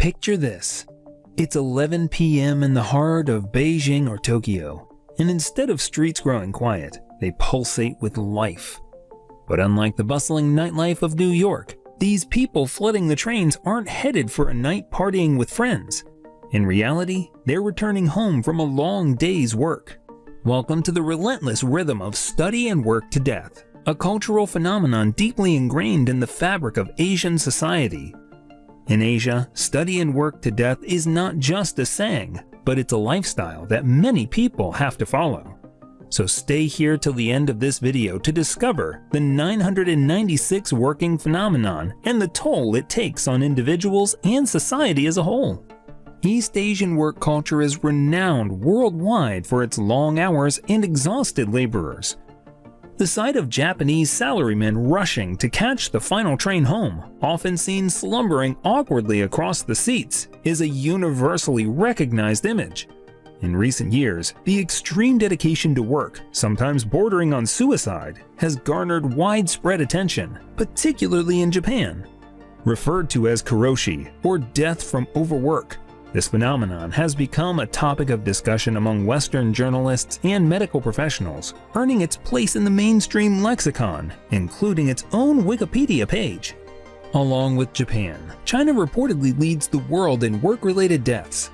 Picture this. It's 11 p.m. in the heart of Beijing or Tokyo, and instead of streets growing quiet, they pulsate with life. But unlike the bustling nightlife of New York, these people flooding the trains aren't headed for a night partying with friends. In reality, they're returning home from a long day's work. Welcome to the relentless rhythm of study and work to death, a cultural phenomenon deeply ingrained in the fabric of Asian society. In Asia, study and work to death is not just a saying, but it's a lifestyle that many people have to follow. So stay here till the end of this video to discover the 996 working phenomenon and the toll it takes on individuals and society as a whole. East Asian work culture is renowned worldwide for its long hours and exhausted laborers. The sight of Japanese salarymen rushing to catch the final train home, often seen slumbering awkwardly across the seats, is a universally recognized image. In recent years, the extreme dedication to work, sometimes bordering on suicide, has garnered widespread attention, particularly in Japan. Referred to as karoshi, or death from overwork, this phenomenon has become a topic of discussion among Western journalists and medical professionals, earning its place in the mainstream lexicon, including its own Wikipedia page. Along with Japan, China reportedly leads the world in work-related deaths.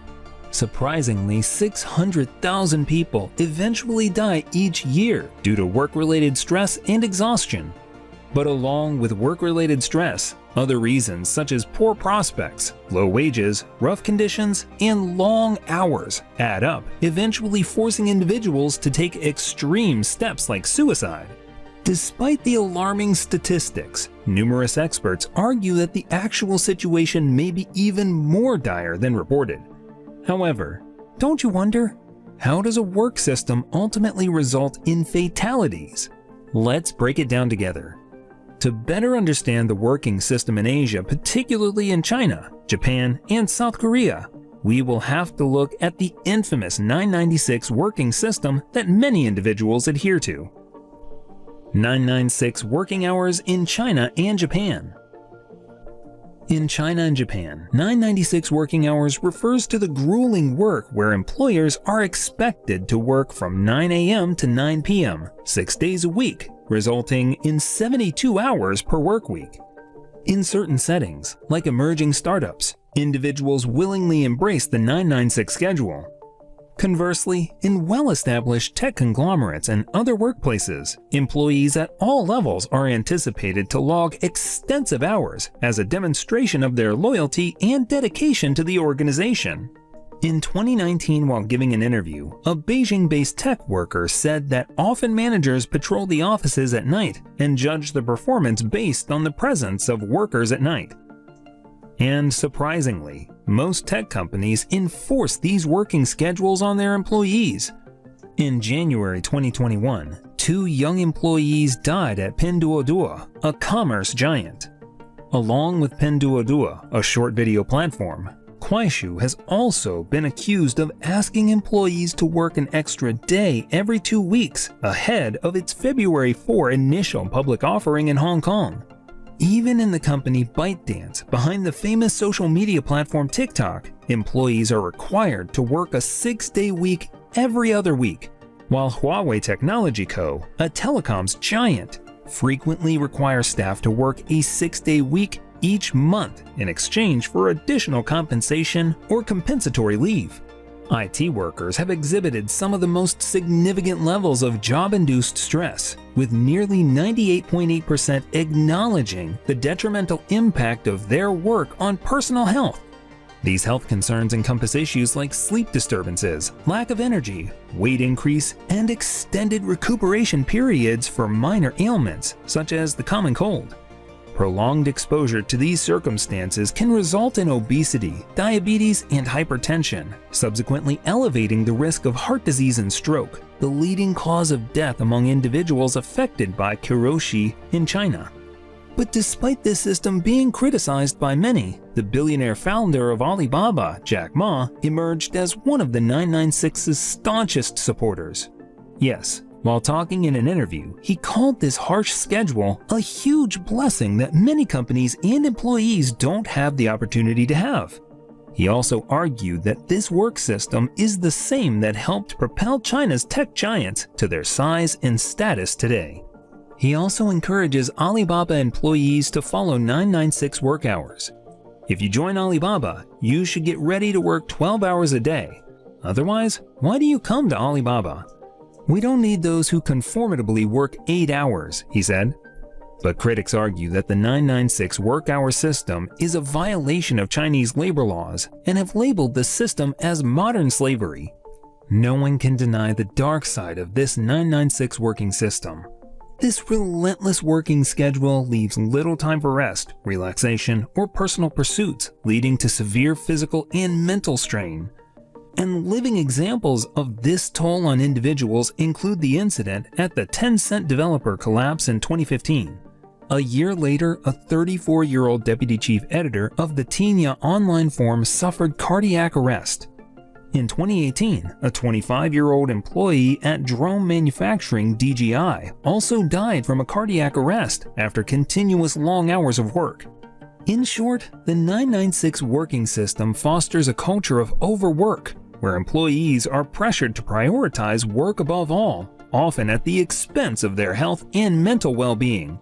Surprisingly, 600,000 people eventually die each year due to work-related stress and exhaustion. But along with work-related stress, other reasons such as poor prospects, low wages, rough conditions, and long hours add up, eventually forcing individuals to take extreme steps like suicide. Despite the alarming statistics, numerous experts argue that the actual situation may be even more dire than reported. However, don't you wonder, how does a work system ultimately result in fatalities? Let's break it down together. To better understand the working system in Asia, particularly in China, Japan, and South Korea, we will have to look at the infamous 996 working system that many individuals adhere to. 996 working hours in China and Japan. In China and Japan, 996 working hours refers to the grueling work where employers are expected to work from 9 a.m. to 9 p.m., 6 days a week, resulting in 72 hours per work week. In certain settings, like emerging startups, individuals willingly embrace the 996 schedule. Conversely, in well-established tech conglomerates and other workplaces, employees at all levels are anticipated to log extensive hours as a demonstration of their loyalty and dedication to the organization. In 2019, while giving an interview, a Beijing-based tech worker said that often managers patrol the offices at night and judge the performance based on the presence of workers at night. And surprisingly, most tech companies enforce these working schedules on their employees. In January 2021, 2 young employees died at Pinduoduo, a commerce giant. Along with Pinduoduo, a short video platform, Kuaishou has also been accused of asking employees to work an extra day every 2 weeks ahead of its February 4 initial public offering in Hong Kong. Even in the company ByteDance, behind the famous social media platform TikTok, employees are required to work a 6-day week every other week, while Huawei Technology Co., a telecoms giant, frequently requires staff to work a 6-day week each month in exchange for additional compensation or compensatory leave. IT workers have exhibited some of the most significant levels of job-induced stress, with nearly 98.8% acknowledging the detrimental impact of their work on personal health. These health concerns encompass issues like sleep disturbances, lack of energy, weight increase, and extended recuperation periods for minor ailments such as the common cold. Prolonged exposure to these circumstances can result in obesity, diabetes, and hypertension, subsequently elevating the risk of heart disease and stroke, the leading cause of death among individuals affected by karoshi in China. But despite this system being criticized by many, the billionaire founder of Alibaba, Jack Ma, emerged as one of the 996's staunchest supporters. Yes, while talking in an interview, he called this harsh schedule a huge blessing that many companies and employees don't have the opportunity to have. He also argued that this work system is the same that helped propel China's tech giants to their size and status today. He also encourages Alibaba employees to follow 996 work hours. If you join Alibaba, you should get ready to work 12 hours a day. Otherwise, why do you come to Alibaba? We don't need those who conformably work 8 hours, he said. But critics argue that the 996 work hour system is a violation of Chinese labor laws and have labeled the system as modern slavery. No one can deny the dark side of this 996 working system. This relentless working schedule leaves little time for rest, relaxation, or personal pursuits, leading to severe physical and mental strain. And living examples of this toll on individuals include the incident at the Tencent developer collapse in 2015. A year later, a 34-year-old deputy chief editor of the Tinya online forum suffered cardiac arrest. In 2018, a 25-year-old employee at drone manufacturing DJI also died from a cardiac arrest after continuous long hours of work. In short, the 996 working system fosters a culture of overwork, where employees are pressured to prioritize work above all, often at the expense of their health and mental well-being.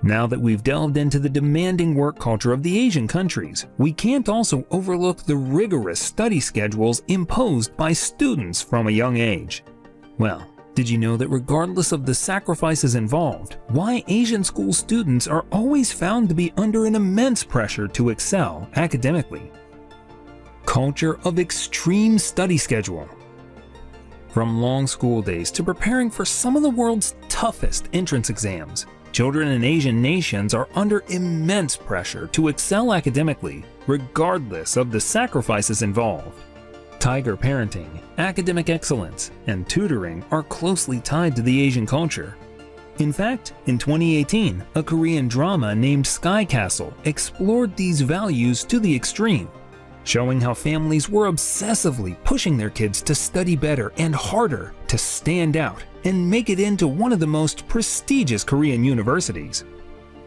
Now that we've delved into the demanding work culture of the Asian countries, we can't also overlook the rigorous study schedules imposed by students from a young age. Well, did you know that regardless of the sacrifices involved, why Asian school students are always found to be under an immense pressure to excel academically? Culture of extreme study schedule. From long school days to preparing for some of the world's toughest entrance exams, children in Asian nations are under immense pressure to excel academically, regardless of the sacrifices involved. Tiger parenting, academic excellence, and tutoring are closely tied to the Asian culture. In fact, in 2018, a Korean drama named Sky Castle explored these values to the extreme, showing how families were obsessively pushing their kids to study better and harder to stand out and make it into one of the most prestigious Korean universities.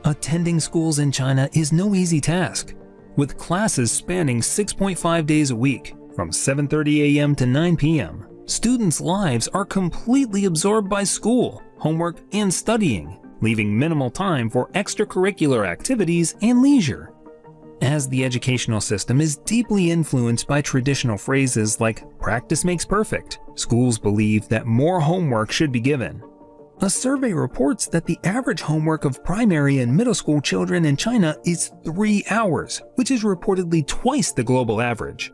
Attending schools in China is no easy task, with classes spanning 6.5 days a week, from 7:30 a.m. to 9 p.m. Students' lives are completely absorbed by school, homework, and studying, leaving minimal time for extracurricular activities and leisure. As the educational system is deeply influenced by traditional phrases like "practice makes perfect," schools believe that more homework should be given. A survey reports that the average homework of primary and middle school children in China is 3 hours, which is reportedly twice the global average.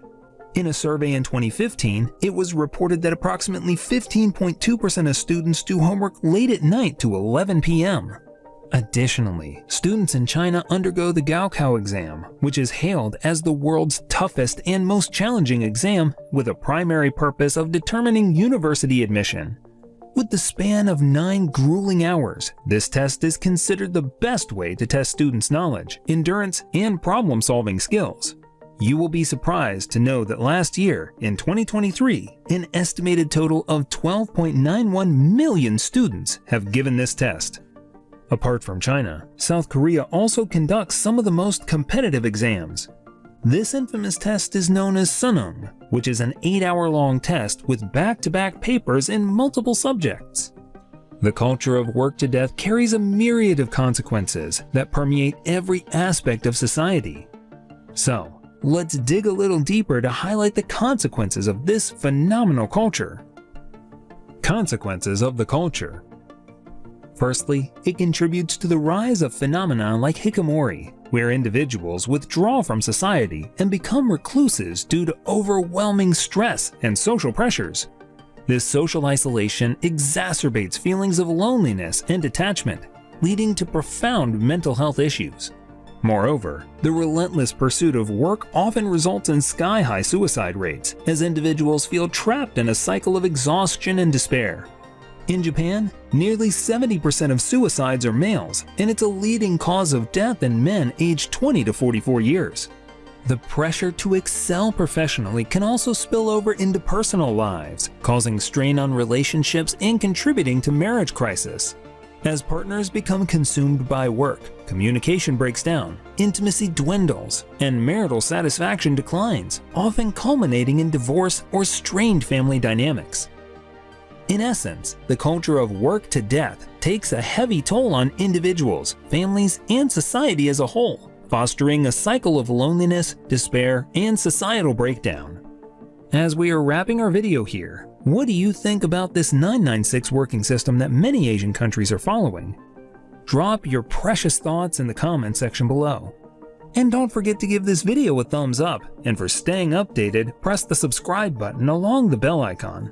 In a survey in 2015, it was reported that approximately 15.2% of students do homework late at night to 11 p.m. Additionally, students in China undergo the Gaokao exam, which is hailed as the world's toughest and most challenging exam, with a primary purpose of determining university admission. With the span of 9 grueling hours, this test is considered the best way to test students' knowledge, endurance, and problem-solving skills. You will be surprised to know that last year, in 2023, an estimated total of 12.91 million students have given this test. Apart from China, South Korea also conducts some of the most competitive exams. This infamous test is known as Suneung, which is an 8-hour-long test with back-to-back papers in multiple subjects. The culture of work to death carries a myriad of consequences that permeate every aspect of society. So, let's dig a little deeper to highlight the consequences of this phenomenal culture. Consequences of the culture. Firstly, it contributes to the rise of phenomena like hikikomori, where individuals withdraw from society and become recluses due to overwhelming stress and social pressures. This social isolation exacerbates feelings of loneliness and detachment, leading to profound mental health issues. Moreover, the relentless pursuit of work often results in sky-high suicide rates, as individuals feel trapped in a cycle of exhaustion and despair. In Japan, nearly 70% of suicides are males, and it's a leading cause of death in men aged 20 to 44 years. The pressure to excel professionally can also spill over into personal lives, causing strain on relationships and contributing to marriage crisis. As partners become consumed by work, communication breaks down, intimacy dwindles, and marital satisfaction declines, often culminating in divorce or strained family dynamics. In essence, the culture of work to death takes a heavy toll on individuals, families, and society as a whole, fostering a cycle of loneliness, despair, and societal breakdown. As we are wrapping our video here, what do you think about this 996 working system that many Asian countries are following? Drop your precious thoughts in the comment section below. And don't forget to give this video a thumbs up, and for staying updated, press the subscribe button along the bell icon.